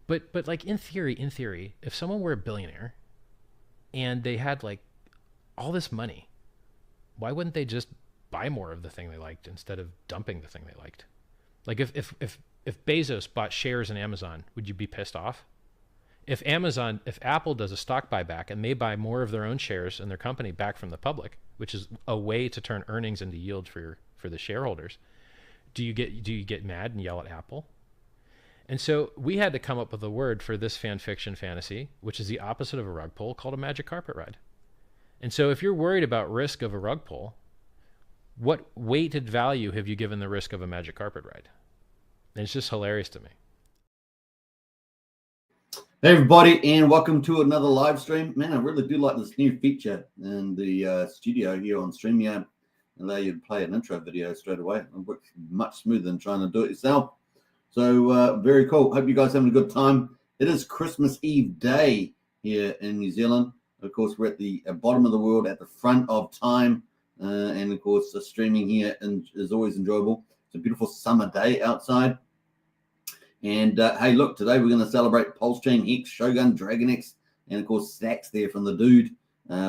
But like in theory, if someone were a billionaire and they had like all this money, why wouldn't they just buy more of the thing they liked instead of dumping the thing they liked? Like if Bezos bought shares in Amazon, would you be pissed off? If Apple does a stock buyback and they buy more of their own shares in their company back from the public, which is a way to turn earnings into yield for the shareholders, do you get mad and yell at Apple? And so we had to come up with a word for this fan fiction fantasy, which is the opposite of a rug pull, called a magic carpet ride. And so if you're worried about risk of a rug pull, what weighted value have you given the risk of a magic carpet ride? And it's just hilarious to me. Hey everybody, and welcome to another live stream. Man, I really do like this new feature in the studio here on StreamYard. Allow you to play an intro video straight away. It works much smoother than trying to do it yourself. So very cool. Hope you guys are having a good time. It is Christmas Eve day here in New Zealand. Of course, we're at the bottom of the world, at the front of time. And of course, the streaming here is always enjoyable. It's a beautiful summer day outside. And hey, look, today we're going to celebrate Pulsechain, Hex, Shogun, DragonX, and of course Stax there from the dude,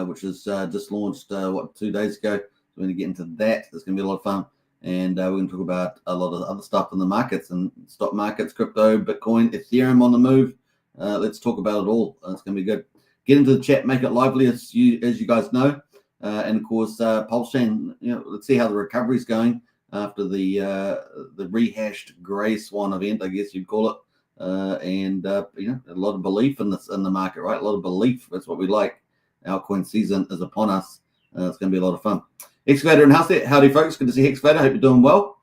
which is just launched, 2 days ago. So we're going to get into that. It's going to be a lot of fun. And we're going to talk about a lot of other stuff in the markets and stock markets, crypto, Bitcoin, Ethereum on the move. Let's talk about it all. It's going to be good. Get into the chat, make it lively, as you guys know. And of course, Pulsechain, let's see how the recovery is going after the rehashed Grey Swan event, I guess you'd call it, and a lot of belief in the market, right? A lot of belief. That's what we like. Altcoin season is upon us. It's going to be a lot of fun. Excavator and house there. Howdy, folks. Good to see Excavator. Hope you're doing well.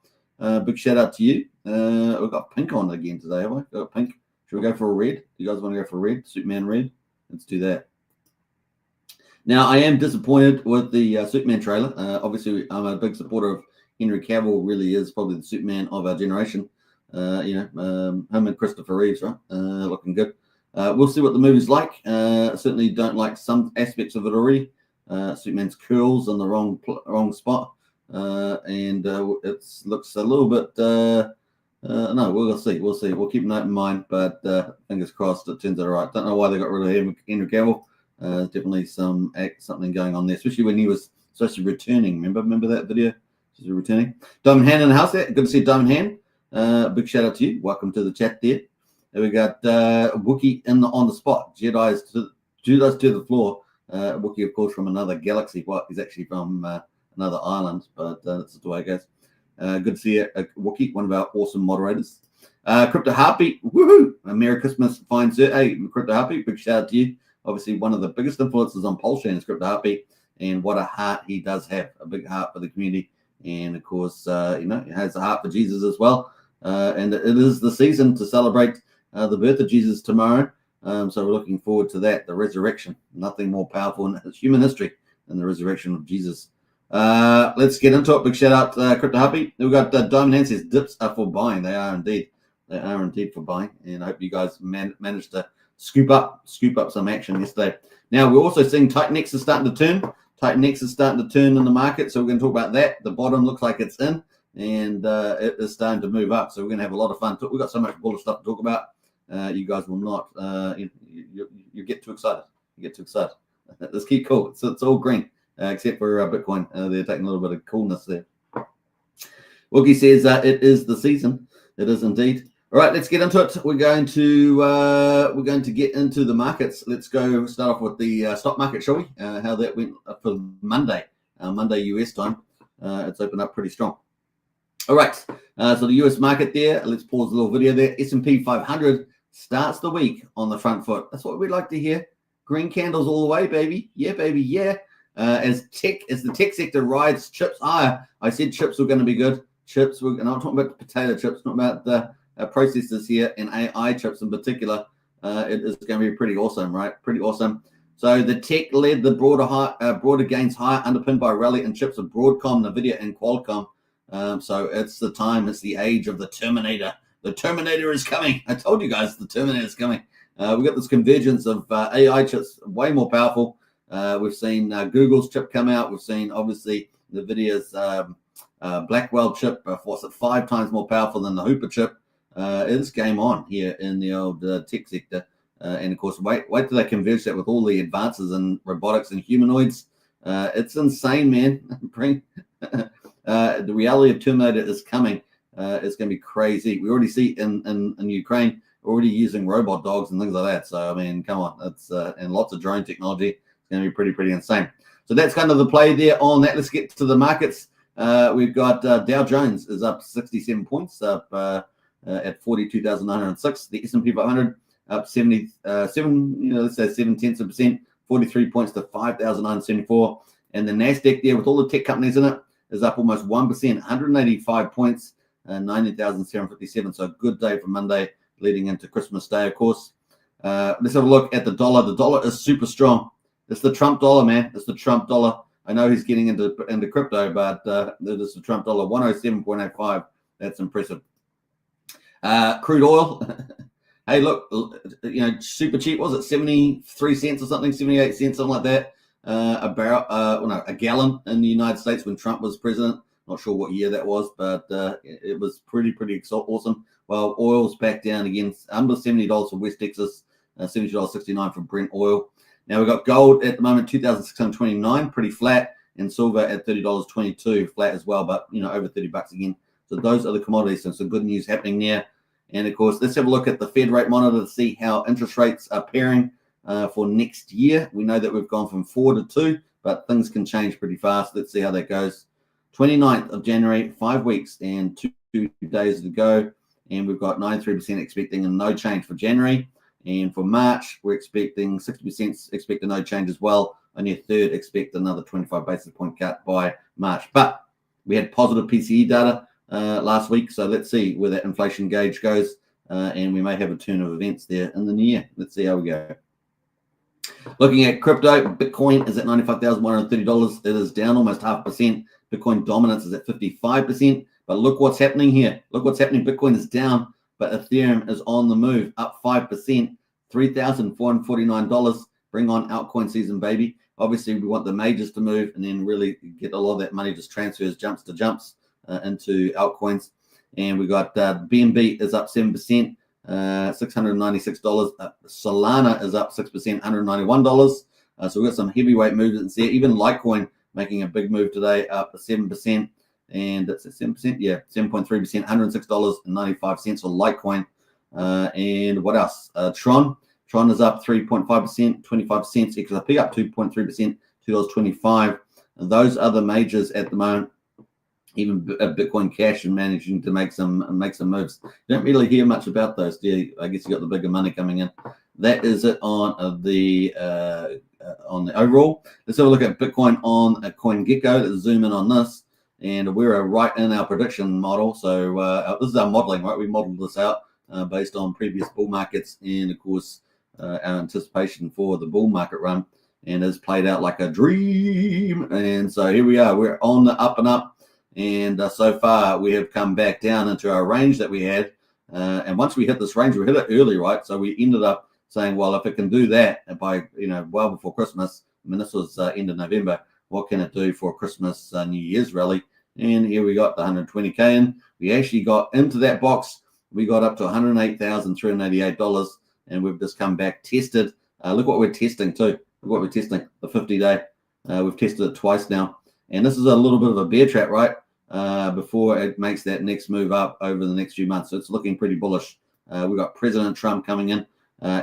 Big shout out to you. We've got pink on again today, have we? Got pink. Should we go for a red? Do you guys want to go for a red? Superman red. Let's do that. Now, I am disappointed with the Superman trailer. Obviously, I'm a big supporter of Henry Cavill. Really is probably the Superman of our generation. Him and Christopher Reeves, right? Looking good. We'll see what the movie's like. Certainly don't like some aspects of it already. Superman's curls in the wrong spot, and it looks a little bit. No, we'll see. We'll see. We'll keep that in mind, but fingers crossed it turns out all right. Don't know why they got rid of Henry Cavill. Definitely something going on there, especially when he was supposed to be returning. Remember that video? He's returning. Diamond Hand in the house there. Good to see Diamond Hand. Big shout out to you. Welcome to the chat there. And we got Wookie on the spot. Jedi's to the floor. Wookie, of course, from another galaxy. Well, he's actually from another island, but that's the way it goes. Good to see Wookie, one of our awesome moderators. Crypto Heartbeat. Woohoo! Merry Christmas, fine sir. Hey, Crypto Heartbeat. Big shout out to you. Obviously, one of the biggest influences on Pulsechain is Crypto Heartbeat, and what a heart he does have. A big heart for the community. And of course, he has a heart for Jesus as well. And it is the season to celebrate the birth of Jesus tomorrow. So we're looking forward to that, the resurrection. Nothing more powerful in human history than the resurrection of Jesus. Let's get into it. Big shout out to Crypto Happy. We've got Diamond Hand says dips are for buying. They are indeed. They are indeed for buying. And I hope you guys managed to scoop up some action yesterday. Now, we're also seeing TitanX is starting to turn. TitanX is starting to turn in the market, so we're going to talk about that. The bottom looks like it's in, and it is starting to move up. So we're going to have a lot of fun. We've got so much bullish stuff to talk about. You guys will not. You get too excited. You get too excited. Let's keep cool. It's all green, except for Bitcoin. They're taking a little bit of coolness there. Wookie says it is the season. It is indeed. All right, let's get into it. We're going to get into the markets. Let's go start off with the stock market, shall we? How that went for Monday, Monday US time. It's opened up pretty strong. All right, so the US market there. Let's pause the little video there. S&P 500 starts the week on the front foot. That's what we'd like to hear. Green candles all the way, baby. Yeah, baby, yeah. As the tech sector rides chips higher. I said chips were going to be good. Chips, and I'm talking about potato chips, not about the processors here, and AI chips in particular. It is going to be pretty awesome, right? Pretty awesome. So the tech led the broader gains higher, underpinned by a rally in chips of Broadcom, Nvidia, and Qualcomm. So it's the time. It's the age of the Terminator. The Terminator is coming. I told you guys the Terminator is coming. We've got this convergence of AI chips, way more powerful. We've seen Google's chip come out. We've seen, obviously, Nvidia's Blackwell chip, 5 times more powerful than the Hooper chip. It's game on here in the old tech sector. And of course, wait till they converge that with all the advances in robotics and humanoids. It's insane, man. The reality of Terminator is coming. It's going to be crazy. We already see in Ukraine already using robot dogs and things like that. So I mean, come on, it's and lots of drone technology. It's going to be pretty insane. So that's kind of the play there on that. Let's get to the markets. We've got Dow Jones is up 67 points, up at 42,906. The S&P 500 up 77, let's say 0.7%, 43 points to 5,974. And the Nasdaq there with all the tech companies in it is up almost 1%, 185 points, 19,757. So a good day for Monday, leading into Christmas Day, of course. Let's have a look at the dollar. The dollar is super strong. It's the Trump dollar, man. It's the Trump dollar. I know he's getting into crypto, but it is the Trump dollar, 107.85. That's impressive. Crude oil. Hey, look, super cheap. Was it 73 cents or something, 78 cents, something like that? A gallon in the United States when Trump was president. Not sure what year that was, but it was pretty awesome. Well, oil's back down again, under $70 for West Texas, $70.69 for Brent oil. Now we've got gold at the moment, 2,629, pretty flat, and silver at $30.22, flat as well, but over $30 again. So those are the commodities. So some good news happening there. And of course, let's have a look at the Fed rate monitor to see how interest rates are pairing for next year. We know that we've gone from 4 to 2, but things can change pretty fast. Let's see how that goes. 29th of January, 5 weeks and 2 days to go. And we've got 93% expecting a no change for January. And for March, we're expecting 60% expect a no change as well. Only a third expect another 25 basis point cut by March. But we had positive PCE data last week. So let's see where that inflation gauge goes. And we may have a turn of events there in the new year. Let's see how we go. Looking at crypto, Bitcoin is at $95,130. It is down almost 0.5%. Bitcoin dominance is at 55%. But look what's happening here. Look what's happening. Bitcoin is down, but Ethereum is on the move, up 5%, $3,449. Bring on altcoin season, baby. Obviously, we want the majors to move and then really get a lot of that money just transfers, jumps into altcoins. And we got BNB is up 7%, $696. Solana is up 6%, $191. So we've got some heavyweight movements there. Even Litecoin making a big move today, up 7%. And that's at 7%, yeah, 7.3%, $106.95 for Litecoin. And what else? Tron is up 3.5%, 25 cents. XRP up 2.3%, $2.25. And those are the majors at the moment. Even Bitcoin Cash and managing to make some moves. You don't really hear much about those, do you? I guess you got the bigger money coming in. That is it on the overall. Let's have a look at Bitcoin on a CoinGecko. Let's zoom in on this. And we're right in our prediction model. So this is our modeling, right? We modeled this out based on previous bull markets and, of course, our anticipation for the bull market run. And it's played out like a dream. And so here we are. We're on the up and up. And so far, we have come back down into our range that we had. And once we hit this range, we hit it early, right? So we ended up saying, well, if it can do that by, well before Christmas, I mean, this was end of November, what can it do for Christmas, New Year's rally? And here we got the 120K in. We actually got into that box. We got up to $108,388. And we've just come back, tested. Look what we're testing too. Look what we're testing, the 50-day. We've tested it twice now. And this is a little bit of a bear trap, right? Before it makes that next move up over the next few months. So it's looking pretty bullish. We've got President Trump coming in.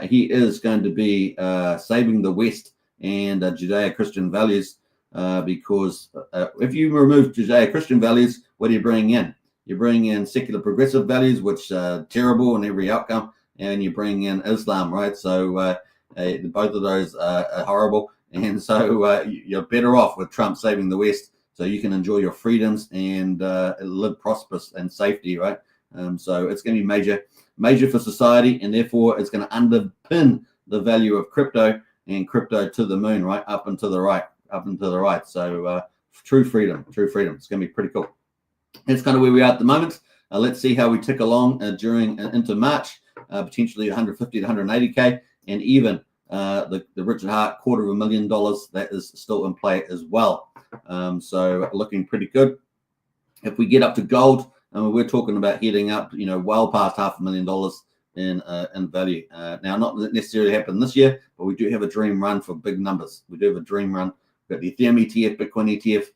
He is going to be saving the West and Judeo-Christian values because if you remove Judeo-Christian values, what do you bring in? You bring in secular progressive values, which are terrible in every outcome, and you bring in Islam, right? So both of those are horrible. And so you're better off with Trump saving the West so you can enjoy your freedoms and live prosperous and safety, right? So it's going to be major for society, and therefore it's going to underpin the value of crypto and crypto to the moon, right? Up and to the right. So true freedom. It's going to be pretty cool. That's kind of where we are at the moment. Let's see how we tick along into March, potentially 150 to 180K, and even the Richard Hart $250,000 that is still in play as well. So looking pretty good. If we get up to gold, I mean, we're talking about heading up, well past $500,000 in value. Now, not necessarily happen this year, but we do have a dream run for big numbers. We do have a dream run. We've got the Ethereum ETF, Bitcoin ETF.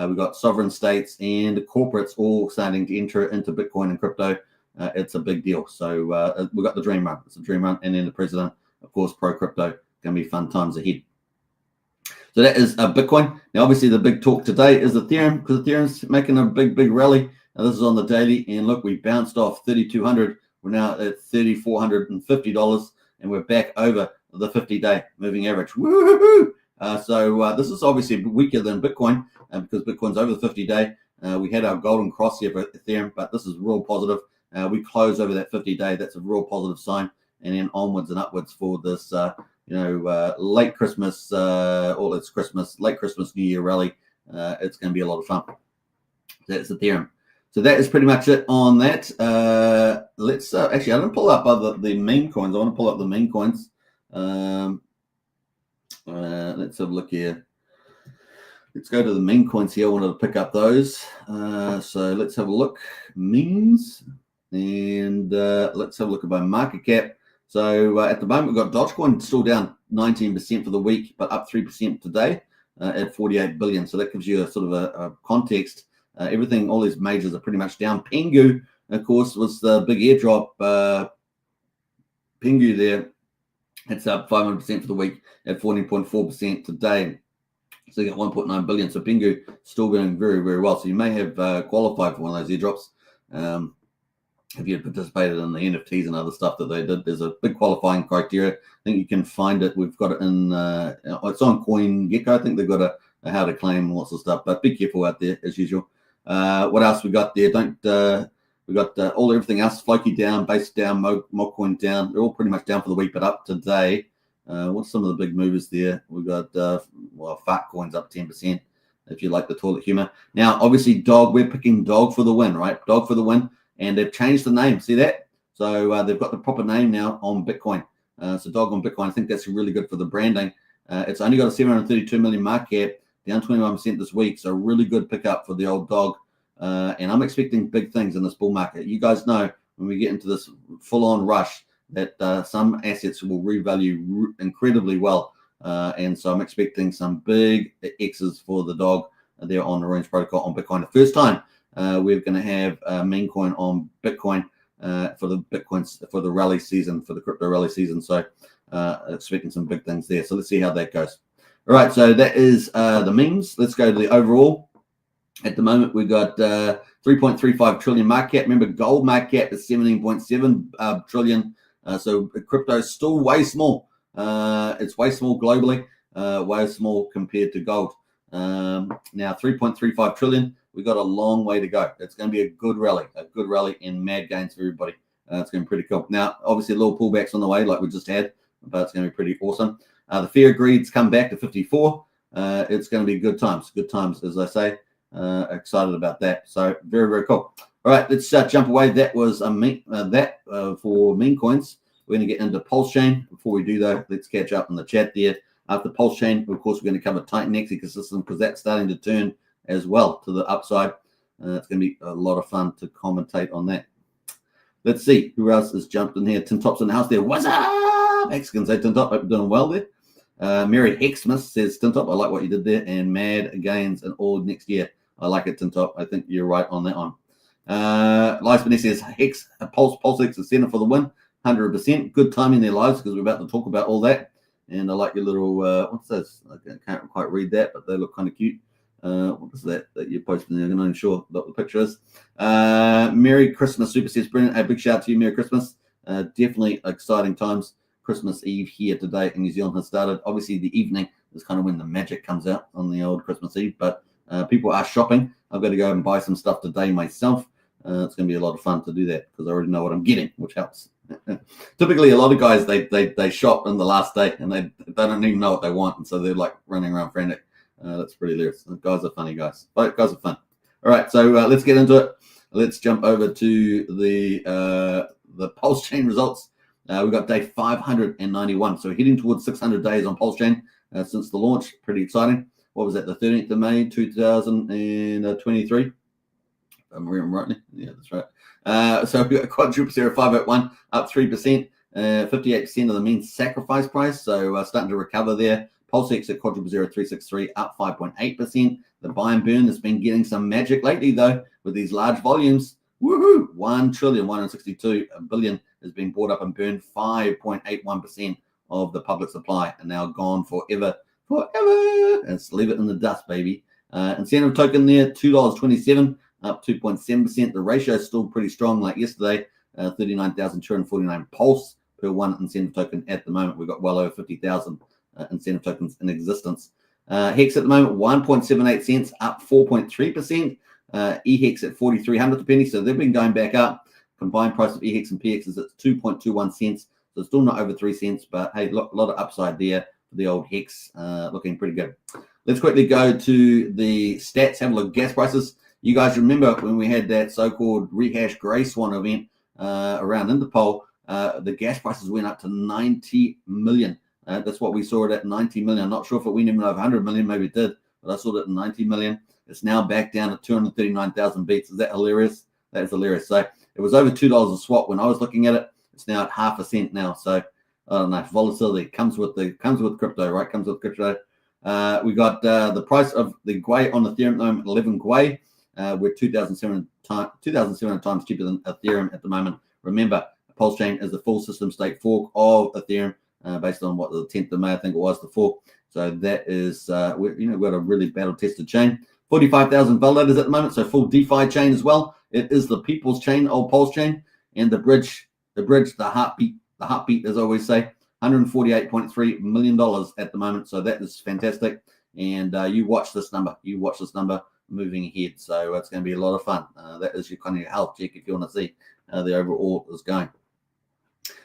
We've got sovereign states and corporates all starting to enter into Bitcoin and crypto. It's a big deal. So we've got the dream run. It's a dream run. And then the president, of course, pro-crypto. Going to be fun times ahead. So that is Bitcoin. Now, obviously, the big talk today is Ethereum, because Ethereum's making a big rally. Now, this is on the daily. And look, we bounced off 3,200. We're now at $3,450. And we're back over the 50-day moving average. Woo-hoo-hoo! So this is obviously weaker than Bitcoin because Bitcoin's over the 50-day. We had our golden cross here for Ethereum, but this is real positive. We close over that 50-day. That's a real positive sign. And then onwards and upwards for this, late Christmas, all it's Christmas, late Christmas, New Year rally. It's going to be a lot of fun. That's Ethereum. So that is pretty much it on that. Let's actually, I don't pull up the meme coins. I want to pull up the meme coins. Let's have a look here. Let's go to the meme coins here. I wanted to pick up those. So let's have a look. Memes. And let's have a look at my market cap. So at the moment, we've got Dogecoin still down 19% for the week, but up 3% today at 48 billion. So that gives you a sort of a context. Everything, all these majors are pretty much down. Pengu, of course, was the big airdrop. Pengu there, it's up 500% for the week at 14.4% today. So you got 1.9 billion. So Pengu still doing very well. So you may have qualified for one of those airdrops. If you had participated in the NFTs and other stuff that they did, there's a big qualifying criteria. I think you can find it. We've got it in, it's on CoinGecko. I think they've got a how to claim and lots of stuff, but be careful out there as usual. What else we got there? We got everything else. Floki down, Base down, Mocoin down. They're all pretty much down for the week, but up today. What's some of the big movers there? We've got, Fat Coin's up 10%, if you like the toilet humor. Now, obviously, Dog, we're picking Dog for the win, right? Dog for the win. And they've changed the name. See that? So they've got the proper name now on Bitcoin. So Dog on Bitcoin, I think that's really good for the branding. It's only got a 732 million market cap, down 21% this week. So really good pickup for the old Dog. And I'm expecting big things in this bull market. You guys know when we get into this full-on rush that some assets will revalue incredibly well. And so I'm expecting some big X's for the Dog there on the Orange Protocol on Bitcoin. The first time we're going to have a meme coin on Bitcoin for the rally season, for the crypto rally season. So expecting some big things there. So let's see how that goes. All right, so that is the memes. Let's go to the overall. At the moment, we've got 3.35 trillion market cap. Remember, gold market cap is 17.7 trillion. So crypto is still way small. It's way small globally, way small compared to gold. Now 3.35 trillion. We've got a long way to go. It's going to be a good rally and mad gains for everybody. It's going to be pretty cool. Now, obviously, a little pullbacks on the way like we just had, but it's going to be pretty awesome. The fear greed's come back to 54. It's going to be good times, as I say. Excited about that. So very cool. All right, let's jump away. That was for meme coins. We're going to get into Pulsechain. Before we do though, let's catch up in the chat there. After Pulsechain, of course, we're going to cover TitanX ecosystem because that's starting to turn as well to the upside. It's going to be a lot of fun to commentate on that. Let's see who else has jumped in here. Tin Top's in the house there. What's up? Mexicans say Tin Top. Hope you're doing well there. Mary Hexmas says Tin Top. I like what you did there. And mad gains and all next year. I like it, Tin Top. I think you're right on that one. Lies Vanessa says Pulsex is center for the win. 100%. Good timing in their lives because we're about to talk about all that. And I like your little, what's this? I can't quite read that, but they look kind of cute. What is that you're posting there? I'm not even sure what the picture is. Merry Christmas, Super says brilliant. A big shout out to you, Merry Christmas. Definitely exciting times. Christmas Eve here today in New Zealand has started. Obviously, the evening is kind of when the magic comes out on the old Christmas Eve, but people are shopping. I've got to go and buy some stuff today myself. It's going to be a lot of fun to do that because I already know what I'm getting, which helps. Typically, a lot of guys, they shop on the last day and they don't even know what they want, and so they're like running around frantic. That's pretty hilarious. The guys are funny guys. Both guys are fun. All right, so let's get into it. Let's jump over to the Pulsechain results. We've got day 591. So we're heading towards 600 days on Pulsechain since the launch. Pretty exciting. What was that? The 13th of May, 2023. I'm reading rightly. Yeah, that's right. So we've got Quadruple 0581 up 3%, 58% of the mean sacrifice price. So starting to recover there. Pulsechain at Quadruple 0363 up 5.8%. The buy and burn has been getting some magic lately though with these large volumes. Woohoo! 1,162 billion has been bought up and burned. 5.81% of the public supply are now gone forever. Let's leave it in the dust, baby. Incentive token there, $2.27, up 2.7%. The ratio is still pretty strong like yesterday, 39,249 pulse per one incentive token at the moment. We've got well over 50,000 incentive tokens in existence. Hex at the moment, 1.78 cents, up 4.3%. EHEX at 4,300 penny, so they've been going back up. Combined price of EHEX and PX is at 2.21 cents, so still not over 3 cents, but hey, a lot of upside there for the old Hex, looking pretty good. Let's quickly go to the stats, have a look at gas prices. You guys remember when we had that so-called rehash Grey Swan event around Interpol, the gas prices went up to 90 million. That's what we saw it at, 90 million. I'm not sure if it went even over 100 million, maybe it did, but I saw it at 90 million. It's now back down to 239,000 beats. Is that hilarious? That is hilarious. So it was over $2 a swap when I was looking at it. It's now at half a cent now. So I don't know. Volatility comes with crypto, right? Comes with crypto. We got the price of the Gwei on Ethereum at the moment, 11 Gwei. We're 2,700 times cheaper than Ethereum at the moment. Remember, Pulsechain is the full system state fork of Ethereum, based on what the 10th of May, I think it was, the fork. So that is, we've got a really battle-tested chain. 45,000 validators at the moment, so full DeFi chain as well. It is the people's chain, old Pulsechain, and the bridge, the heartbeat, as I always say, $148.3 million at the moment. So that is fantastic. And you watch this number. Moving ahead. So it's going to be a lot of fun. That is your kind of health check if you want to see how the overall is going.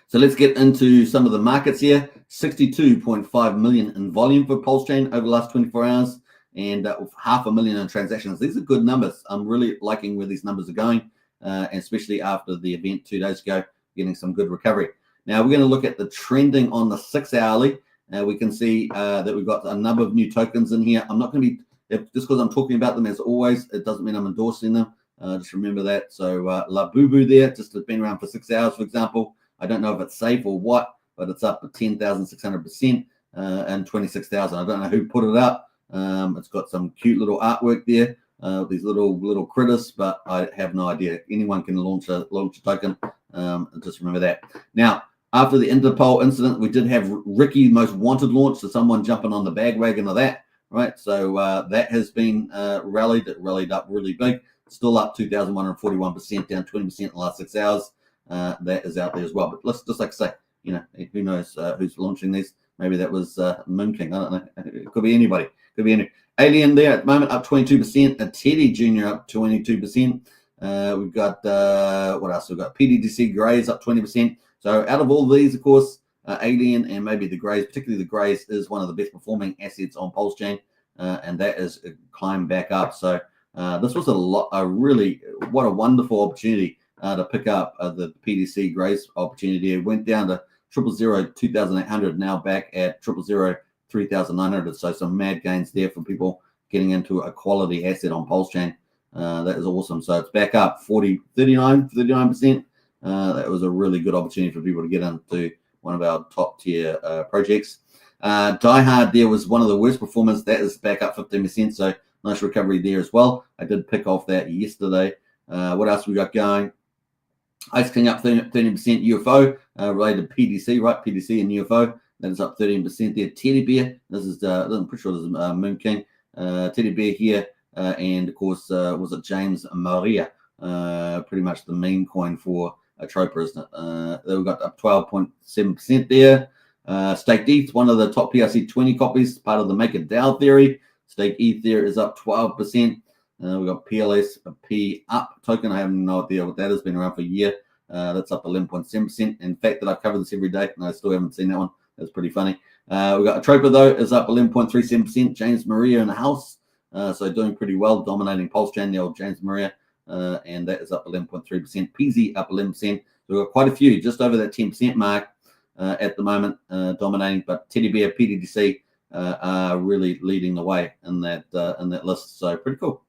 So let's get into some of the markets here. 62.5 million in volume for Pulsechain over the last 24 hours. And 500,000 in transactions. These are good numbers. I'm really liking where these numbers are going, and especially after the event 2 days ago, getting some good recovery. Now we're going to look at the trending on the 6 hourly. We can see that we've got a number of new tokens in here. I'm not going to be, just because I'm talking about them as always, it doesn't mean I'm endorsing them. Just remember that. So La Boo Boo there, just has been around for 6 hours, for example. I don't know if it's safe or what, but it's up to 10,600% and 26,000. I don't know who put it up. It's got some cute little artwork there, these little critters, but I have no idea. Anyone can launch a token. Just remember that. Now, after the Interpol incident, we did have Ricky Most Wanted launch, so someone jumping on the bandwagon of that, right? So that has been rallied. It rallied up really big. Still up 2,141%, down 20% in the last 6 hours. That is out there as well. But let's just like say, who knows who's launching these? Maybe that was Moon King. I don't know. It could be anybody. Could be any Alien there at the moment up 22%. A Teddy Jr. up 22%. We've got what else? We've got PDDC Grays up 20%. So out of all these, of course, Alien and maybe the Grays, particularly the Grays, is one of the best performing assets on Pulsechain, and that is climbed back up. So this was what a wonderful opportunity to pick up the PDC Grays opportunity. It went down to 000 2,800, now back at 000 3,900. So some mad gains there for people getting into a quality asset on Pulsechain. That is awesome. So it's back up 39%. That was a really good opportunity for people to get into one of our top tier projects. Die Hard there was one of the worst performers. That is back up 15%. So nice recovery there as well. I did pick off that yesterday. What else we got going? Ice King up 13%. UFO related to PDC, right? PDC and UFO. That is up 13% there. Teddy Bear. This is, I'm pretty sure this is Moon King. Teddy Bear here. And of course, was it James Maria? Pretty much the main coin for Atropa, isn't it? We've got up 12.7% there. Staked ETH, one of the top PRC 20 copies, part of the Make It DAO theory. Staked ETH there is up 12%. We've got PLSP up token. I have no idea what that has been around for a year. That's up 11.7%. In fact, that I've covered this every day, and I still haven't seen that one. That's pretty funny. We've got Atropa, though, is up 11.37%. James Maria in the house. So doing pretty well, dominating Pulsechain, the old James Maria. And that is up 11.3%. PZ up 11%. So we've got quite a few, just over that 10% mark at the moment, dominating. But Teddy Bear, PDDC are really leading the way in that list. So pretty cool.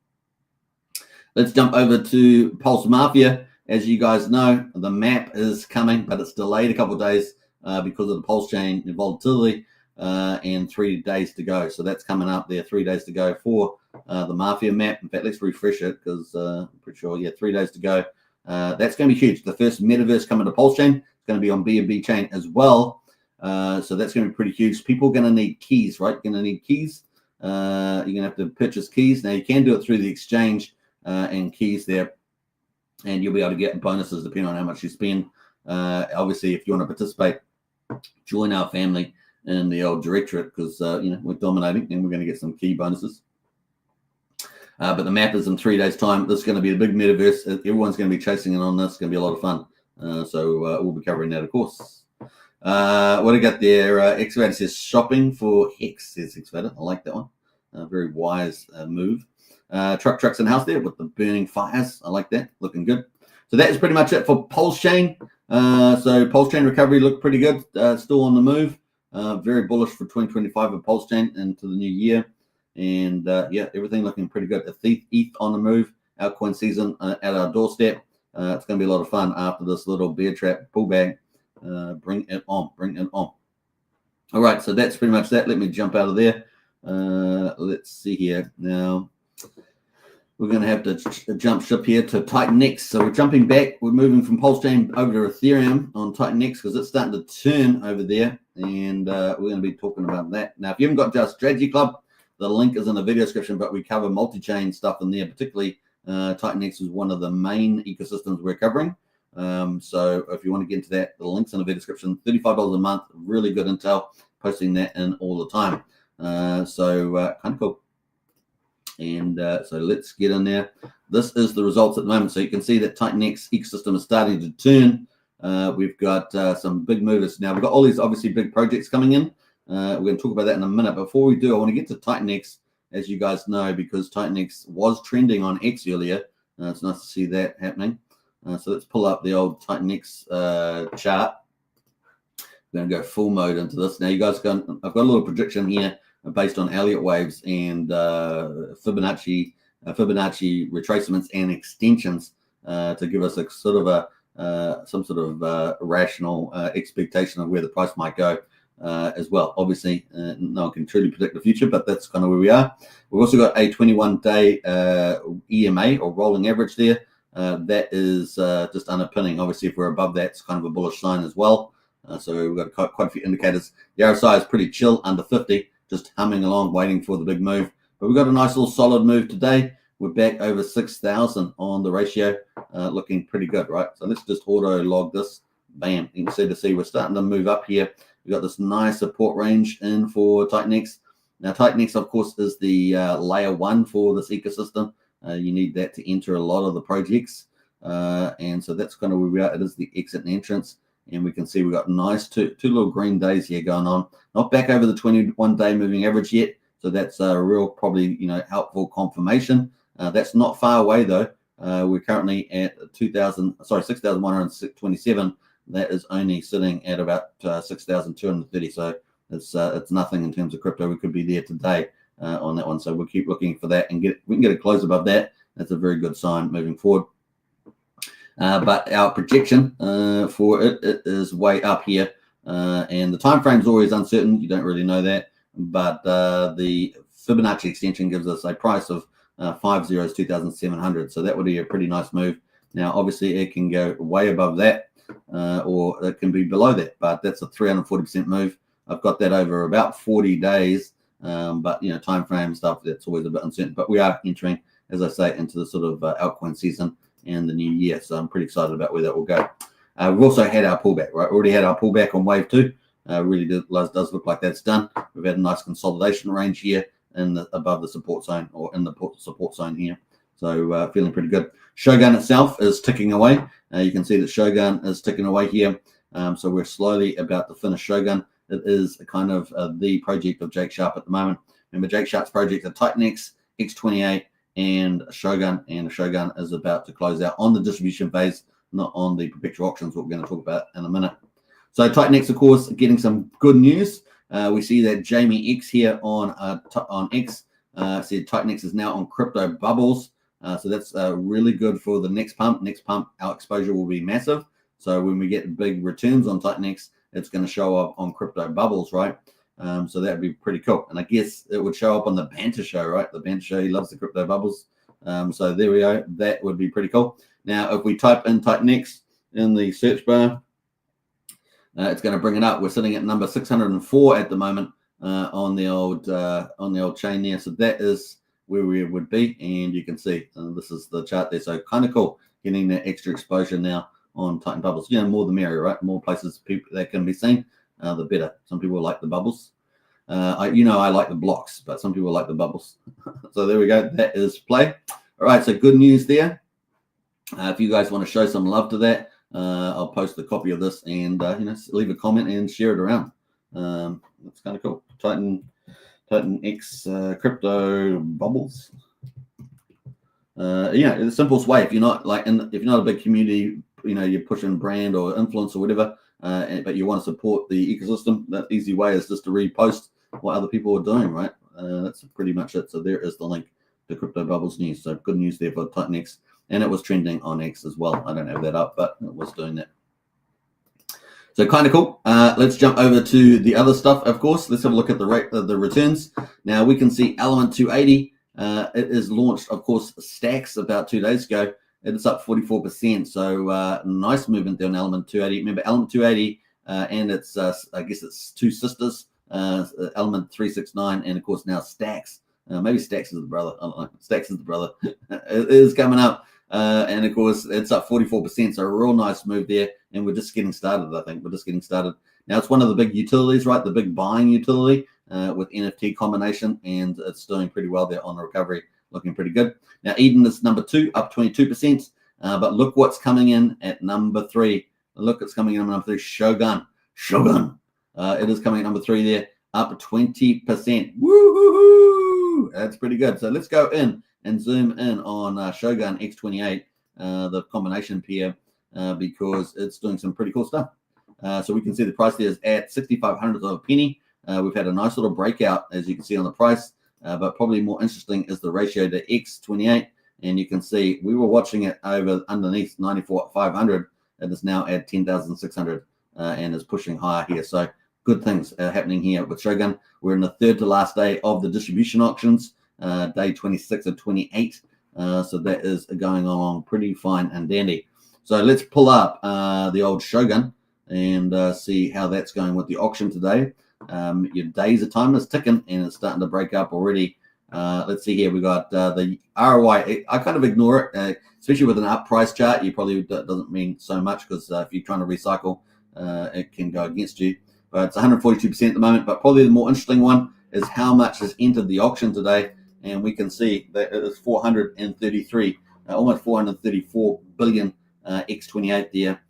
Let's jump over to Pulse Mafia. As you guys know, the map is coming, but it's delayed a couple of days because of the Pulsechain volatility and 3 days to go. So that's coming up there, 3 days to go for the Mafia map. In fact, let's refresh it because I'm pretty sure, 3 days to go. That's going to be huge. The first metaverse coming to Pulsechain. It's going to be on BNB chain as well. So that's going to be pretty huge. People are going to need keys, right? You're going to need keys. You're going to have to purchase keys. Now, you can do it through the exchange and keys there, and you'll be able to get bonuses depending on how much you spend. Obviously, if you want to participate, join our family in the old directorate because we're dominating and we're going to get some key bonuses. But the map is in 3 days' time. This is going to be a big metaverse. Everyone's going to be chasing in on this. It's going to be a lot of fun. So we'll be covering that, of course. What do you got there? Excavator says shopping for Hex, says Excavator. I like that one. Very wise move. Trucks in house there with the burning fires. I like that. Looking good. So that is pretty much it for Pulsechain. So Pulsechain recovery looked pretty good. Still on the move. Very bullish for 2025 of Pulsechain into the new year. And everything looking pretty good. ETH on the move. Altcoin season at our doorstep. It's going to be a lot of fun after this little bear trap pullback. Bring it on. All right, so that's pretty much that. Let me jump out of there. Let's see here. Now, we're going to have to jump ship here to TitanX. So we're jumping back. We're moving from Pulsechain over to Ethereum on TitanX because it's starting to turn over there. And we're going to be talking about that. Now, if you haven't got Just Strategy Club, the link is in the video description, but we cover multi-chain stuff in there, particularly TitanX is one of the main ecosystems we're covering. So if you want to get into that, the link's in the video description. $35 a month, really good intel, posting that in all the time. So kind of cool. And so let's get in there. This is the results at the moment. So you can see that TitanX ecosystem is starting to turn. We've got some big movers. Now we've got all these obviously big projects coming in. We're going to talk about that in a minute. Before we do, I want to get to TitanX, as you guys know, because TitanX was trending on X earlier. It's nice to see that happening. So let's pull up the old TitanX chart. We're going to go full mode into this. Now, you guys, I've got a little prediction here based on Elliott waves and Fibonacci retracements and extensions to give us a sort of some sort of rational expectation of where the price might go as well. Obviously, no one can truly predict the future, but that's kind of where we are. We've also got a 21-day EMA or rolling average there. That is just underpinning. Obviously, if we're above that, it's kind of a bullish sign as well. So we've got quite a few indicators. The RSI is pretty chill, under 50, just humming along, waiting for the big move. But we've got a nice little solid move today. We're back over 6,000 on the ratio, looking pretty good, right? So let's just auto log this. Bam. You can see we're starting to move up here. We've got this nice support range in for TitanX. Now, TitanX, of course, is the layer one for this ecosystem. You need that to enter a lot of the projects. And so that's kind of where we are. It is the exit and entrance. And we can see we've got nice two little green days here going on. Not back over the 21-day moving average yet. So that's a real probably, helpful confirmation. That's not far away, though. We're currently at 6,127. That is only sitting at about 6,230. So it's nothing in terms of crypto. We could be there today on that one. So we'll keep looking for that and we can get a close above that. That's a very good sign moving forward. But our projection for it is way up here. And the time frame is always uncertain. You don't really know that. But the Fibonacci extension gives us a price of 2,700. So that would be a pretty nice move. Now, obviously, it can go way above that or it can be below that. But that's a 340% move. I've got that over about 40 days. But, time frame stuff, that's always a bit uncertain. But we are entering, as I say, into the sort of altcoin season and the new year. So I'm pretty excited about where that will go. We've also had our pullback, right? Already had our pullback on wave 2. Really does look like that's done. We've had a nice consolidation range here above the support zone or in the support zone here. So feeling pretty good. Shogun itself is ticking away. You can see that Shogun is ticking away here. So we're slowly about to finish Shogun. It is kind of the project of Jake Sharp at the moment. Remember, Jake Sharp's project are TitanX, X28, and Shogun. And Shogun is about to close out on the distribution phase, not on the perpetual auctions, what we're going to talk about in a minute. So TitanX, of course, getting some good news. We see that Jamie X here on X said TitanX is now on crypto bubbles. So that's really good for the next pump. Next pump, our exposure will be massive. So when we get big returns on TitanX, it's going to show up on crypto bubbles, right? So that would be pretty cool. And I guess it would show up on the Banter Show, right? The Banter Show, he loves the crypto bubbles. So there we go. That would be pretty cool. Now, if we type in TitanX in the search bar, it's going to bring it up. We're sitting at number 604 at the moment on the old chain there. So that is where we would be, and you can see this is the chart there. So kind of cool getting that extra exposure now on Titan bubbles. More the merrier, right? More places people that can be seen, the better. Some people like the bubbles. I like the blocks, but some people like the bubbles. So there we go. That is play. All right. So good news there. If you guys want to show some love to that, I'll post a copy of this and leave a comment and share it around. That's kind of cool. TitanX crypto bubbles. The simplest way, if you're not a big community, you're pushing brand or influence or whatever, but you want to support the ecosystem, that easy way is just to repost what other people are doing, right? That's pretty much it. So there is the link to crypto bubbles news. So good news there for TitanX, and it was trending on X as well. I don't have that up, but it was doing that. So kind of cool. Let's jump over to the other stuff, of course. Let's have a look at the rate of the returns. Now we can see Element 280. It is launched, of course, Stax about 2 days ago. It is up 44%. So nice movement there on Element 280. Remember, Element 280 and it's, I guess it's two sisters, Element 369, and of course now Stax. Maybe Stax is the brother. I don't know. Stax is the brother. It is coming up. And of course, it's up 44%. So a real nice move there. And we're just getting started, I think. We're just getting started. Now, it's one of the big utilities, right? The big buying utility with NFT combination. And it's doing pretty well there on the recovery. Looking pretty good. Now, Eden is number 2, up 22%. But look what's coming in at number 3. Look, it's coming in at number 3. Shogun. It is coming at number 3 there, up 20%. Woo-hoo-hoo! That's pretty good. So let's go in and zoom in on Shogun X28, the combination pair, because it's doing some pretty cool stuff. So we can see the price there is at 6,500 of a penny. We've had a nice little breakout, as you can see on the price, but probably more interesting is the ratio to X28. And you can see we were watching it over underneath 94,500. It is now at 10,600 and is pushing higher here. So good things happening here with Shogun. We're in the third to last day of the distribution auctions, day 26 of 28. So that is going along pretty fine and dandy. So let's pull up the old Shogun and see how that's going with the auction today. Your days of time is ticking and it's starting to break up already. Let's see here. We got the ROI. I kind of ignore it, especially with an up price chart. You probably doesn't mean so much because if you're trying to recycle, it can go against you. But it's 142% at the moment. But probably the more interesting one is how much has entered the auction today. And we can see that it is 433, almost 434 billion X28 there.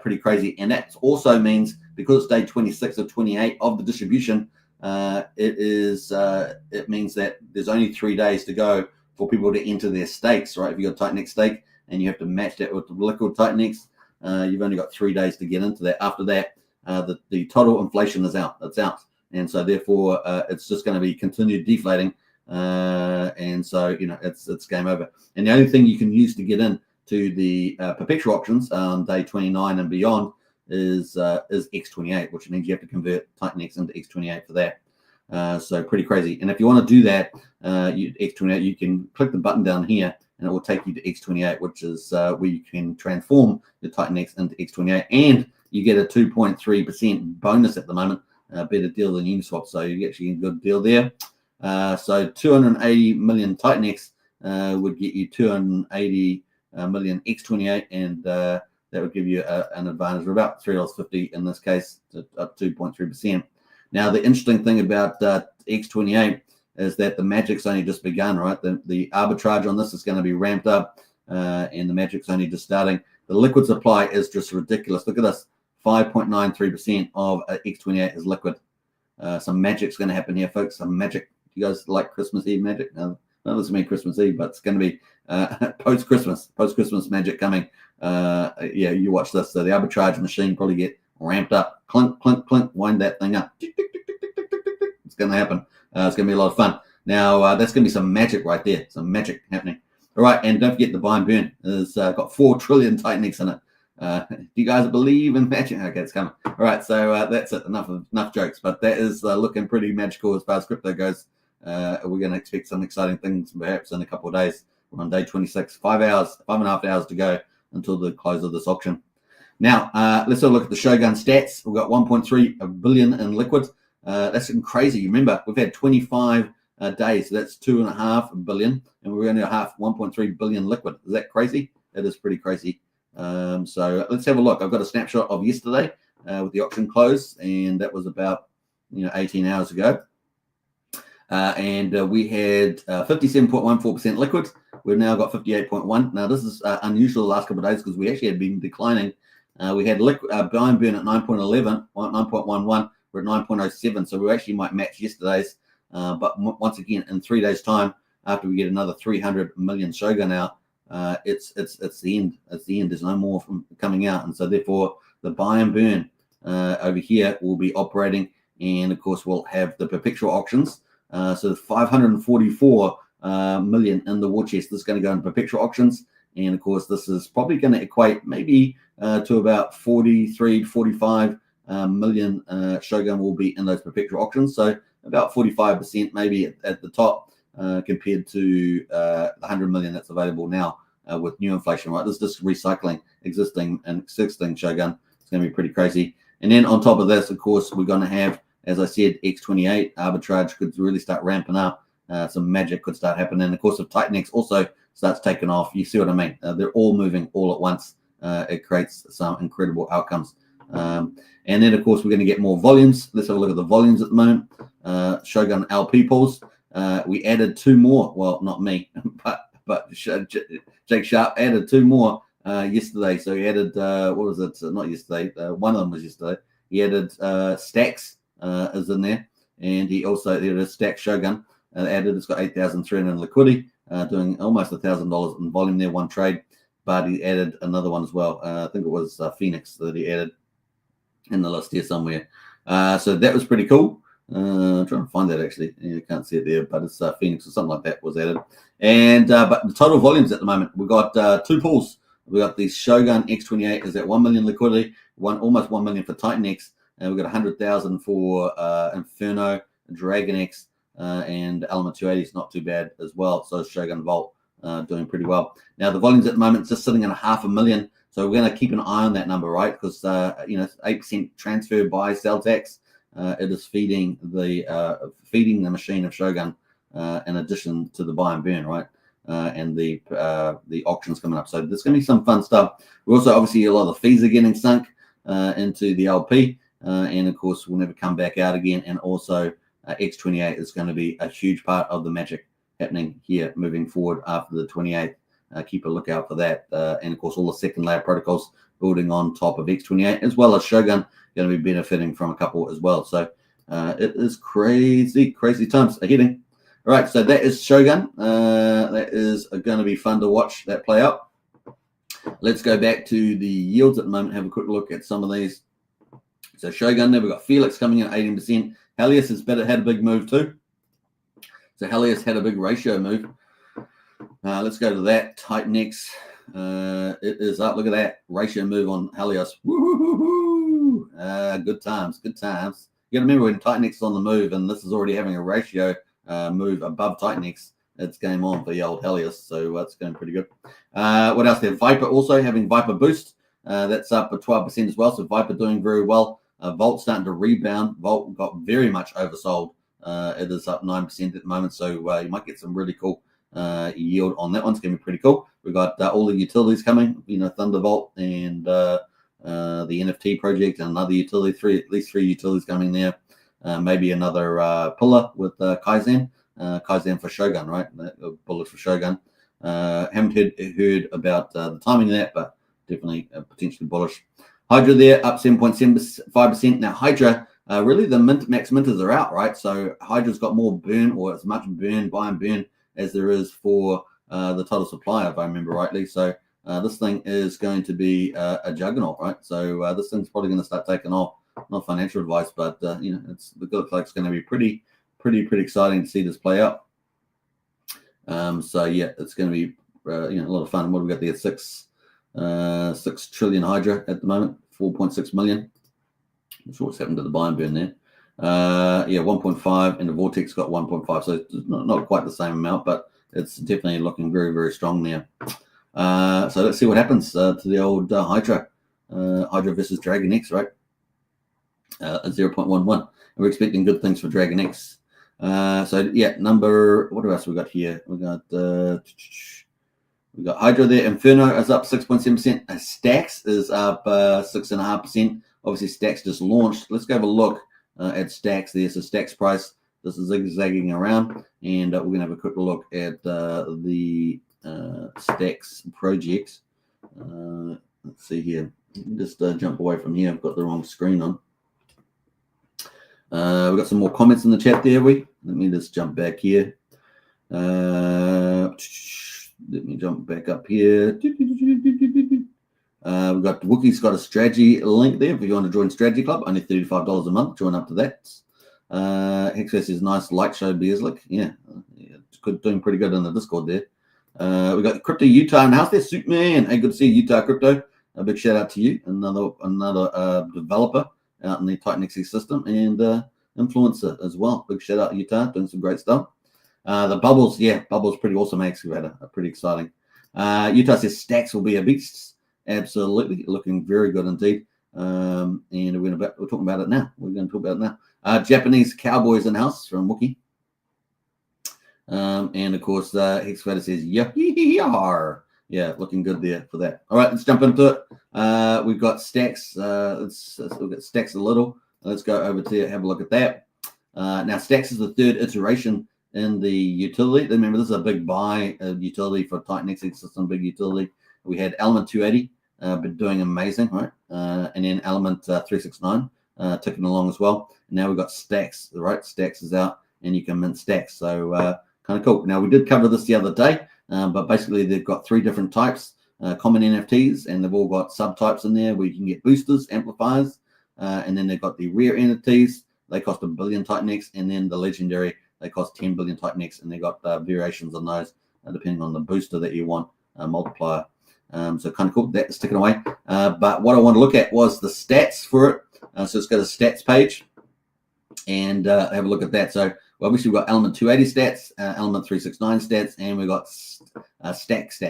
Pretty crazy. And that also means because it's day 26 of 28 of the distribution, it means that there's only 3 days to go for people to enter their stakes, right? If you've got TitanX stake and you have to match that with the liquid TitanX, you've only got 3 days to get into that. After that, the total inflation is out. It's out. And so therefore, it's just going to be continued deflating. And so, it's game over. And the only thing you can use to get in to the perpetual options on day 29 and beyond is X28, which means you have to convert TitanX into X28 for that. So pretty crazy. And if you want to do that, X28, you can click the button down here and it will take you to X28, which is where you can transform the TitanX into X28. And you get a 2.3% bonus at the moment, a better deal than Uniswap. So you actually get a good deal there. So 280 million TitanX would get you 280 million X28, and that would give you an advantage of about $3.50 in this case, up 2.3%. Now, the interesting thing about X28 is that the magic's only just begun, right? The arbitrage on this is going to be ramped up, and the magic's only just starting. The liquid supply is just ridiculous. Look at this, 5.93% of X28 is liquid. Some magic's going to happen here, folks. Some magic. You guys like Christmas Eve magic? No, not this mean Christmas Eve, but it's going to be post-Christmas magic coming. You watch this. So the arbitrage machine probably get ramped up. Clunk, clunk, clunk. Wind that thing up. Tick, tick, tick, tick, tick, tick, tick, tick, tick. It's going to happen. It's going to be a lot of fun. Now, that's going to be some magic right there. Some magic happening. All right, and don't forget the buy and burn. It's got 4 trillion Titanx in it. Do you guys believe in magic? Okay, it's coming. All right, so that's it. Enough jokes, but that is looking pretty magical as far as crypto goes. We're going to expect some exciting things perhaps in a couple of days. We're on day 26, 5.5 hours to go until the close of this auction. Now, let's have a look at the Shogun stats. We've got 1.3 billion in liquid. That's crazy. Remember, we've had 25 days. So that's 2.5 billion, and we're only 1.3 billion liquid. Is that crazy? That is pretty crazy. So let's have a look. I've got a snapshot of yesterday with the auction close, and that was about 18 hours ago. And we had 57.14% liquid. We've now got 58.1. Now this is unusual the last couple of days because we actually had been declining. We had liquid buy and burn at 9.11, 9.11. We're at 9.07, so we actually might match yesterday's. But once again, in 3 days' time, after we get another 300 million Shogun out, it's the end. It's the end. There's no more from coming out, and so therefore the buy and burn over here will be operating, and of course we'll have the perpetual auctions. So 544 million in the war chest. This is going to go in perpetual auctions, and of course this is probably going to equate maybe to about 43 to 45 million Shogun will be in those perpetual auctions. So about 45% maybe at the top compared to the 100 million that's available now with new inflation, right? This is just recycling existing Shogun. It's going to be pretty crazy. And then on top of this, of course, we're going to have, as I said, X28 arbitrage could really start ramping up. Some magic could start happening. And of course, if TitanX also starts taking off, you see what I mean? They're all moving all at once. It creates some incredible outcomes. And then, of course, we're going to get more volumes. Let's have a look at the volumes at the moment. Shogun LP pools. We added 2 more. Well, not me, but Jake Sharp added 2 more yesterday. So he added, what was it? Not yesterday. One of them was yesterday. He added Stax is in there. And he also added a Stax Shogun. Added, it's got 8,300 in liquidity, doing almost $1,000 in volume there, one trade. But he added another one as well. I think it was Phoenix that he added in the list here somewhere. So that was pretty cool. I'm trying to find that actually. You can't see it there, but it's Phoenix or something like that was added. And but the total volumes at the moment, we've got 2 pools. We've got the Shogun X28 is at 1 million liquidity, almost 1 million for TitanX, and we've got 100,000 for Inferno, DragonX, and Element 280 is not too bad as well. So Shogun Vault doing pretty well. Now the volumes at the moment just sitting at 500,000. So we're going to keep an eye on that number, right? Because 8% transfer by sell tax. It is feeding the machine of Shogun in addition to the buy and burn, right? And the auctions coming up. So there's going to be some fun stuff. We're also obviously a lot of the fees are getting sunk into the LP, and of course will never come back out again. And also X28 is going to be a huge part of the magic happening here moving forward after the 28th. Keep a lookout for that. And of course, all the second layer protocols building on top of X28, as well as Shogun, going to be benefiting from a couple as well. So it is crazy times ahead. All right, so that is Shogun. That is going to be fun to watch that play out. Let's go back to the yields at the moment, have a quick look at some of these. So Shogun there, we've got Felix coming in at 18%. Helios has had a big move too. So Helios had a big ratio move. Let's go to that. TitanX. It is up. Look at that ratio move on Helios. Woo-hoo-hoo-hoo. Good times. You got to remember when TitanX is on the move, and this is already having a ratio move above TitanX. It's game on for the old Helios, so that's going pretty good. What else there? Viper also having Viper boost. That's up at 12% as well. So Viper doing very well. Volt starting to rebound. Volt got very much oversold. It is up 9% at the moment, so you might get some really cool yield on that one. It's going to be pretty cool. We've got all the utilities coming, Thunderbolt and the NFT project and another utility, at least three utilities coming there. Maybe another pillar with Kaizen for Shogun, right? Bullet for Shogun. Haven't heard about the timing of that, but definitely potentially bullish. Hydra there up 7.75%. Now Hydra, really the max minters are out, right? So Hydra's got more burn, or as much burn, buy and burn, as there is for the total supply, if I remember rightly. So this thing is going to be a juggernaut, right? So this thing's probably going to start taking off. Not financial advice, but it looks like it's going to be pretty exciting to see this play out. So yeah, it's going to be a lot of fun. What have we got there? 6 trillion Hydra at the moment, 4.6 million. I'm sure what's happened to the buy and burn there. 1.5, and the Vortex got 1.5, so it's not quite the same amount, but it's definitely looking very, very strong now. So let's see what happens to the old Hydra versus DragonX, right? 0.11. And we're expecting good things for DragonX. What else we got here? We got Hydra there. Inferno is up 6.7%. Stax is up 6.5%. Obviously, Stax just launched. Let's go have a look at Stax there. So Stax price, this is zigzagging around, and we're going to have a quick look at the Stax project. Let's see here. Just jump away from here. I've got the wrong screen on. We've got some more comments in the chat there. Let me just jump back here. Let me jump back up here. We've got Wookie's got a strategy link there if you want to join Strategy Club. Only $35 a month. Join up to that. Hexfest is nice light show, Beerslick. Yeah, doing pretty good in the Discord there. We got Crypto Utah in the house there. Superman. Hey, good to see you, Utah Crypto. A big shout out to you. Another developer out in the TitanX system and influencer as well. Big shout out to Utah, doing some great stuff. The bubbles, bubbles pretty awesome excavator. Pretty exciting. Utah says Stax will be a beast. Absolutely, looking very good indeed. And we're talking about it now. We're going to talk about it now. Japanese Cowboys in house from Wookie. And of course, Hexavator says yar. Yeah, looking good there for that. All right, let's jump into it. We've got Stax. Let's look at Stax a little. Let's go over to have a look at that. Now, Stax is the third iteration in the utility. Remember, this is a big buy utility for TitanX system, big utility. We had Element 280, been doing amazing, right? And then Element 369 ticking along as well. And now we've got Stax, right? Stax is out, and you can mint Stax. So kind of cool. Now, we did cover this the other day, but basically they've got 3 different types, common NFTs, and they've all got subtypes in there where you can get boosters, amplifiers, and then they've got the rare NFTs. They cost 1 billion TitanX, and then the legendary, they cost 10 billion TitanX, and they got variations on those depending on the booster that you want, multiplier. So kind of cool. That's sticking away. But what I want to look at was the stats for it. So let's go to the stats page and have a look at that. So obviously we've got Element 280 stats, Element 369 stats, and we've got Stax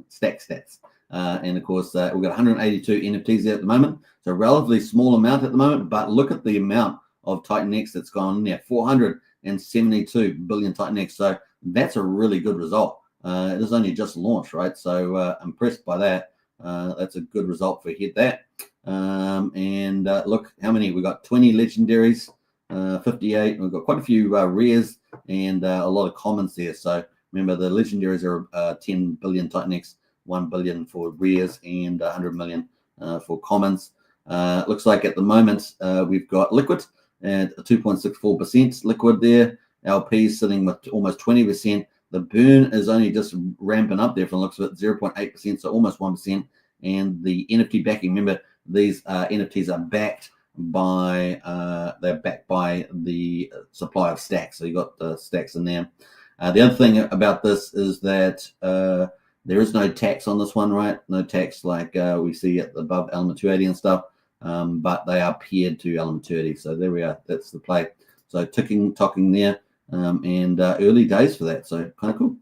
stats. And of course, we've got 182 NFTs there at the moment. So relatively small amount at the moment, but look at the amount of TitanX that's gone in there, 472 billion TitanX. So that's a really good result. It is only just launched, right? So impressed by that. That's a good result for hit that. And look how many we got: 20 legendaries, 58. We've got quite a few rares and a lot of commons there. So remember, the legendaries are 10 billion TitanX, 1 billion for rares, and 100 million for commons. Looks like at the moment we've got liquid at 2.64% liquid there. LP sitting with almost 20%. The burn is only just ramping up there from the looks of it, 0.8%, so almost 1%. And the NFT backing, remember, these NFTs are backed by the supply of Stax. So you got the Stax in there. The other thing about this is that there is no tax on this one, right? No tax like we see at above Element 280 and stuff, but they are paired to Element 280. So there we are. That's the play. So talking there. And early days for that, so kind of cool.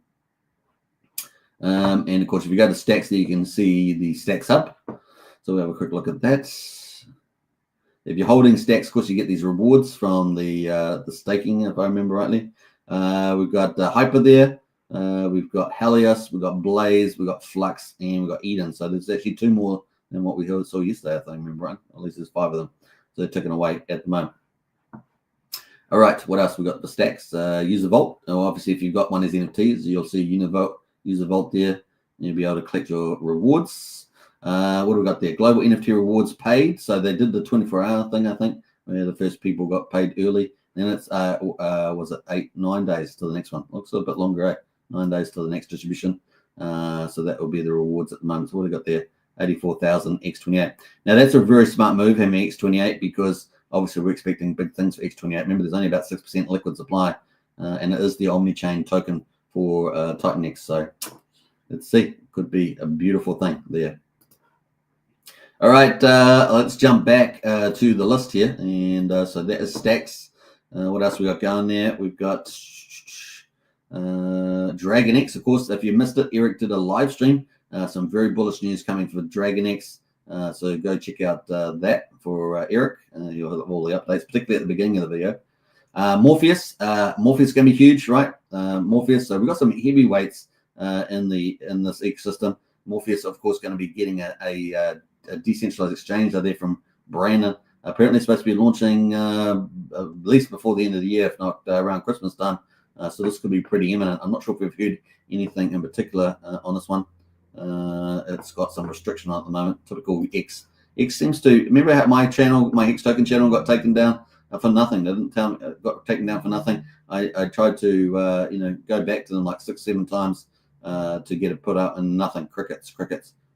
And of course, if you go to Stax, there you can see the Stax Hub. So we'll have a quick look at that. If you're holding Stax, of course, you get these rewards from the staking, if I remember rightly. We've got Hyper there. We've got Helios. We've got Blaze. We've got Flux, and we've got Eden. So there's actually 2 more than what we saw yesterday, if I remember right. At least there's 5 of them. So they're ticking away at the moment. All right, what else we got? The Stax user vault. Now, obviously, if you've got one of these NFTs, you'll see user vault there. You'll be able to collect your rewards. What do we got there? Global NFT rewards paid. So they did the 24-hour thing, I think, where the first people got paid early. Then it's was it 9 days to the next one? Looks a bit longer, 9 days to the next distribution. So that will be the rewards at the moment. So what do we got there? 84,000 X28. Now that's a very smart move, having X28, because obviously, we're expecting big things for X28. Remember, there's only about 6% liquid supply, and it is the omni-chain token for TitanX. So let's see. Could be a beautiful thing there. All right, let's jump back to the list here. And so that is Stax. What else we got going there? We've got DragonX, of course. If you missed it, Eric did a live stream. Some very bullish news coming for DragonX. So go check out that for Eric. You'll have all the updates, particularly at the beginning of the video. Morpheus is going to be huge, right? Morpheus. So we've got some heavyweights in this ecosystem. Morpheus, of course, going to be getting a decentralized exchange. They're there from Brandon. Apparently, supposed to be launching at least before the end of the year, if not around Christmas time. So this could be pretty imminent. I'm not sure if we've heard anything in particular on this one. It's got some restriction on at the moment. Typical X. X seems to remember how my channel, my X token channel, got taken down for nothing. They didn't tell me it got taken down for nothing. I tried to go back to them like 6-7 times to get it put up, and nothing. Crickets.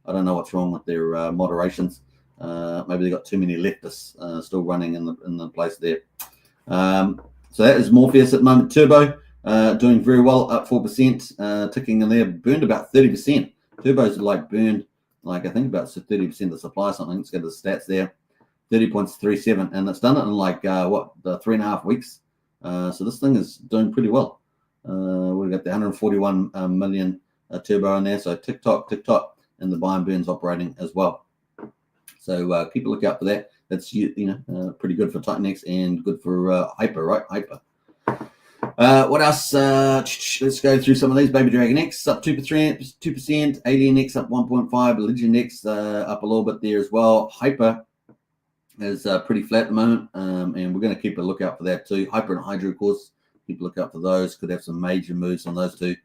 I don't know what's wrong with their moderations. Maybe they got too many leftists still running in the place there. So that is Morpheus at the moment. Turbo doing very well, up 4%, ticking in there. Burned about 30%. Turbo's burned I think about 30% of the supply or something. Let's get the stats there. 30.37, and it's done it in 3.5 weeks. So this thing is doing pretty well. We've got the 141 million turbo in there. So TikTok, and the buy and burns operating as well. So keep a look out for that. That's pretty good for TitanX and good for Hyper, right? Hyper. What else? Let's go through some of these. Baby Dragon X up 2%, Alien X up 1.5%, Legend X up a little bit there as well. Hyper is pretty flat at the moment, and we're going to keep a lookout for that too. Hyper and Hydra, of course, keep a lookout for those. Could have some major moves on those two.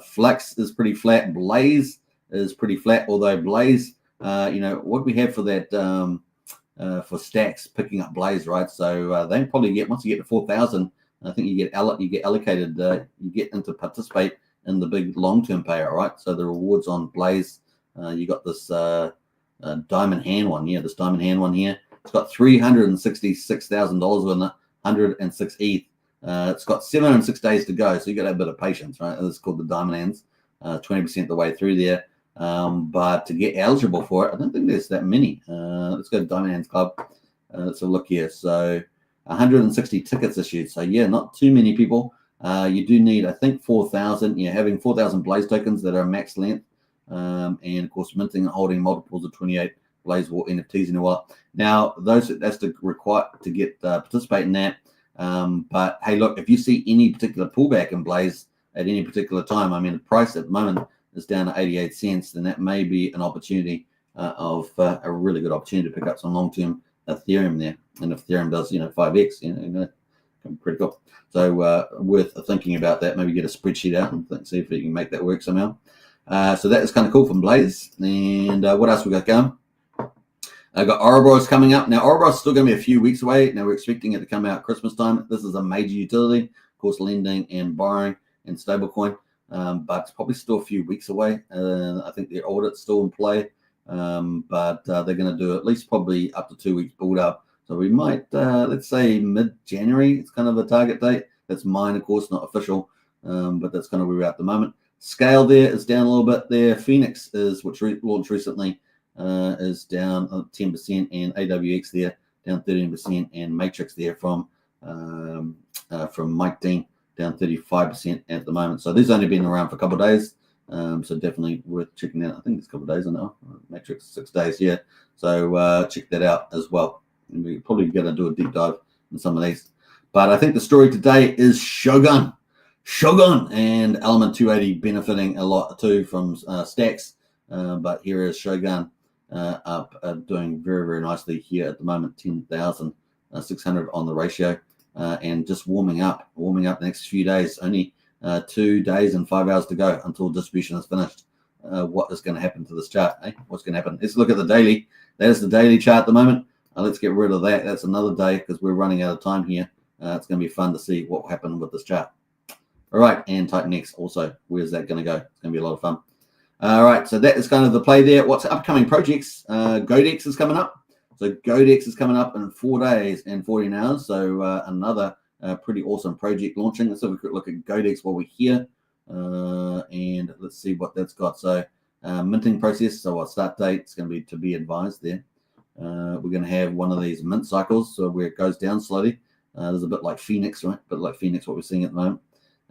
Flux is pretty flat. Blaze is pretty flat, although Blaze, what we have for that for Stax picking up Blaze, right? So they probably get, once you get to 4,000, I think you get allocated, you get into participate in the big long-term payout, right? So the rewards on Blaze, you got this diamond hand one, this diamond hand one here. It's got $366,000 in it, 106 ETH. It's got 706 days to go, so you got to have a bit of patience, right? This is called the diamond hands, 20% the way through there. But to get eligible for it, I don't think there's that many. Let's go to Diamond Hands Club. Let's have a look here. So 160 tickets issued. So yeah, not too many people. You do need, I think, 4,000. You're having 4,000 Blaze tokens that are max length. And of course, minting and holding multiples of 28 Blaze War NFTs in a while. Now, that's required to get participate in that. But hey, look, if you see any particular pullback in Blaze at any particular time, I mean, the price at the moment is down to 88 cents, then that may be an opportunity of a really good opportunity to pick up some long-term Ethereum there. And if Ethereum does, 5x, pretty cool. So worth thinking about that. Maybe get a spreadsheet out and see if you can make that work somehow. So that is kind of cool from Blaze. And what else we got going? I've got Ouroboros coming up. Now, Ouroboros is still going to be a few weeks away. Now, we're expecting it to come out Christmas time. This is a major utility, of course, lending and borrowing and stablecoin. But it's probably still a few weeks away. I think the audit's still in play. But they're going to do at least probably up to 2 weeks build up. So we might, let's say mid-January, it's kind of a target date. That's mine, of course, not official. But that's kind of where we're at the moment. Scale there is down a little bit there. Phoenix is, which launched recently, is down 10%, and AWX there down 13%, and Matrix there from Mike Dean down 35% at the moment. So these only been around for a couple of days, so definitely worth checking out. I think it's a couple of days, I know. Matrix 6 days, yeah. So check that out as well. And we're probably going to do a deep dive in some of these. But I think the story today is Shogun and Element 280 benefiting a lot too from Stax. But here is Shogun up doing very, very nicely here at the moment, 10,600 on the ratio. And just warming up the next few days. Only 2 days and 5 hours to go until distribution is finished. What is going to happen to this chart? What's going to happen? Let's look at the daily. That is the daily chart at the moment. Let's get rid of that. That's another day because we're running out of time here. It's going to be fun to see what will happen with this chart. All right, and TitanX also. Where's that going to go? It's going to be a lot of fun. All right, so that is kind of the play there. What's upcoming projects? GoDex is coming up. So GoDex is coming up in 4 days and 14 hours. So another pretty awesome project launching. Let's have a quick look at GoDex while we're here. And let's see what that's got. So minting process, so what start date, it's going to be to be advised there. We're going to have one of these mint cycles, so where it goes down slowly. There's a bit like Phoenix, right? A bit like Phoenix, what we're seeing at the moment.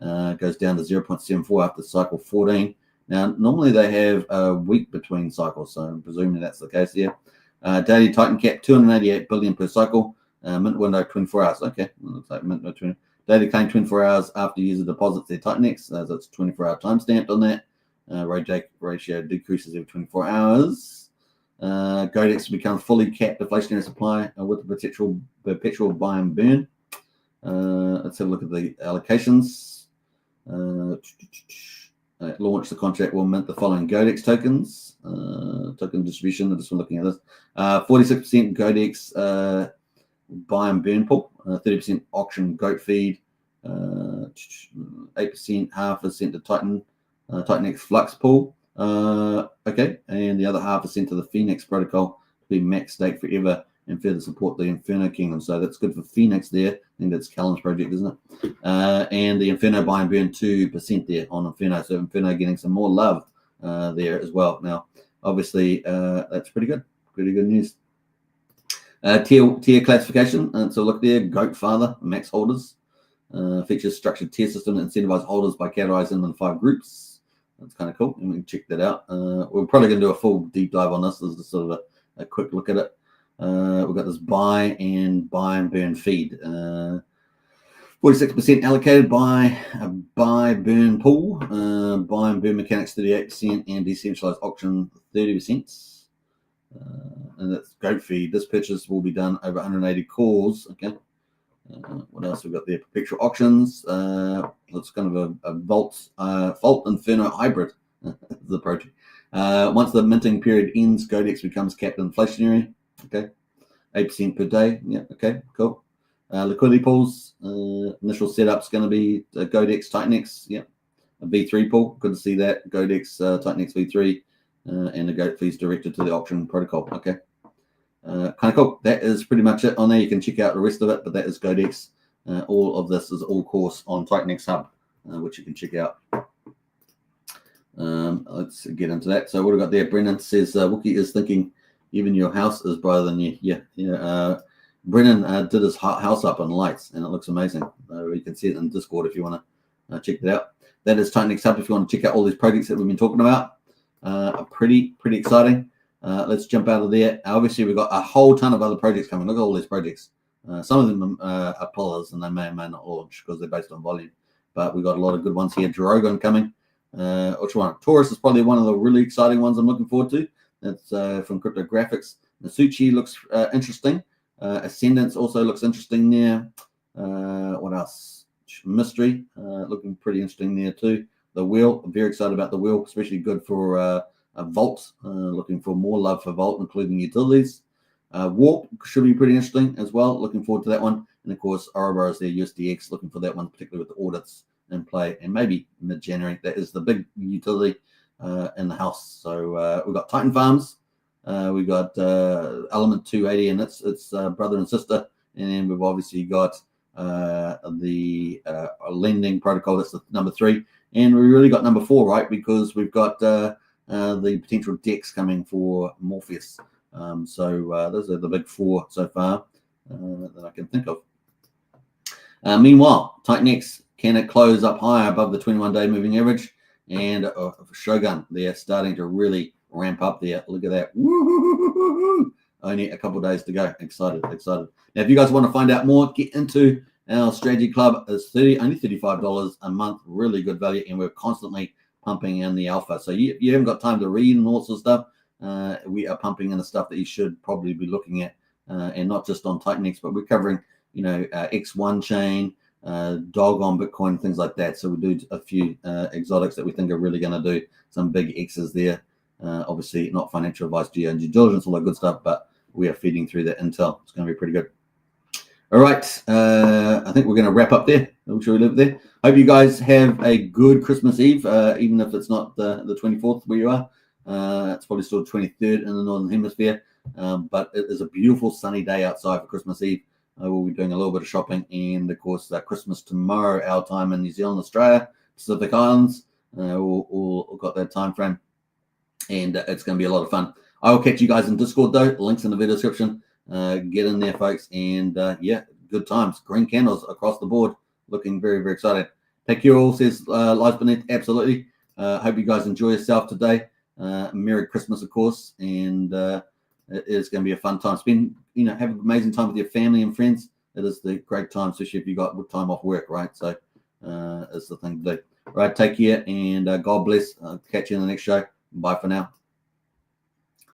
It goes down to 0.74 after cycle 14. Now, normally they have a week between cycles, so I'm presuming that's the case here. Daily Titan cap, 288 billion per cycle. Mint window, 24 hours. Okay, looks like mint window 20. Daily claim, 24 hours after user deposits their TitanX. So it's 24-hour time stamped on that. Ratio decreases every 24 hours. GoDex becomes fully capped deflationary supply with the perpetual buy and burn. Let's have a look at the allocations. Launch the contract will mint the following GoDex tokens. Token distribution. I'm just looking at this. 46% GoDex buy and burn pool. 30% auction goat feed. 8%, 0.5% to TitanX Flux pool. Okay, and the other 0.5% to the Phoenix protocol to be max stake forever and further support the Inferno Kingdom. So that's good for Phoenix there. I think that's Callum's project, isn't it? And the Inferno buy and burn 2% there on Inferno. So Inferno getting some more love there as well. Now, obviously, that's pretty good. Pretty good news. Tier classification. So look there, Goat Father, max holders. Features structured tier system that incentivizes holders by categorizing them in 5 groups. That's kind of cool, and we can check that out. We're probably going to do a full deep dive on this. This is just sort of a quick look at it. We've got this buy and burn feed. 46% allocated by a buy burn pool. Buy and burn mechanics 38% and decentralized auction 30%. And that's goat feed. This purchase will be done over 180 calls. Okay. What else we've got there? Perpetual auctions. It's kind of a Vault Inferno hybrid. The project. Once the minting period ends, GoDex becomes capped inflationary. Okay, 8% per day. Yeah. Okay. Cool. Liquidity pools. Initial setup's going to be GoDex TitanX. Yeah. A V3 pool. Good to see that. GoDex TitanX V3, and the goat fees directed to the auction protocol. Okay. Kind of cool. That is pretty much it on there. You can check out the rest of it, but that is GoDex. All of this is all course on TitanX Hub, which you can check out. Let's get into that. So what we got there? Brennan says Wookie is thinking even your house is brighter than you. Yeah. Brennan did his house up on lights, and it looks amazing. You can see it in Discord if you want to check that out. That is TitanX Hub if you want to check out all these projects that we've been talking about. Pretty exciting. Let's jump out of there. Obviously, we've got a whole ton of other projects coming. Look at all these projects. Some of them are pillars, and they may or may not launch because they're based on volume. But we've got a lot of good ones here. Shogun coming. Which one? Taurus is probably one of the really exciting ones I'm looking forward to. That's from Cryptographics. Nasuchi looks interesting. Ascendance also looks interesting there. What else? Mystery looking pretty interesting there too. The Wheel, I'm very excited about the Wheel, especially good for a Vault. Looking for more love for Vault, including utilities. Warp should be pretty interesting as well. Looking forward to that one. And of course, Ouroboros there, USDX, looking for that one, particularly with the audits in play, and maybe mid-January. That is the big utility in the house. So we've got Titan Farms. We've got Element 280 and its brother and sister. And then we've obviously got the lending protocol. That's the number 3. And we really got number 4, right? Because we've got the potential decks coming for Morpheus. So those are the big 4 so far that I can think of. Meanwhile, TitanX, can it close up higher above the 21-day moving average? And Shogun, they're starting to really ramp up there. Look at that. Woo-hoo-hoo-hoo-hoo. Only a couple of days to go. Excited. Now, if you guys want to find out more, get into our strategy club. It's only $35 a month. Really good value. And we're constantly pumping in the alpha. So you haven't got time to read and all sorts of stuff. We are pumping in the stuff that you should probably be looking at. And not just on TitanX, but we're covering, X1 chain, dog on Bitcoin, things like that. So we do a few exotics that we think are really going to do some big X's there. Obviously not financial advice, due diligence, all that good stuff, but we are feeding through that intel. It's going to be pretty good. All right. I think we're going to wrap up there. Shall we leave it there? Hope you guys have a good Christmas Eve, even if it's not the 24th where you are. It's probably still 23rd in the Northern Hemisphere. But it is a beautiful sunny day outside for Christmas Eve. We'll be doing a little bit of shopping, and of course Christmas tomorrow, our time in New Zealand, Australia. Pacific Islands. All got that time frame, and it's going to be a lot of fun. I will catch you guys in Discord though. Links in the video description. Get in there, folks, and yeah, good times. Green candles across the board, looking very, very exciting. Take care all, says Lives Beneath. Absolutely. Hope you guys enjoy yourself today. Merry Christmas, of course, and it is going to be a fun time. Spend, have an amazing time with your family and friends. It is the great time, especially if you got good time off work, right? So it's the thing to do. All right, take care, and God bless. Catch you in the next show. Bye for now.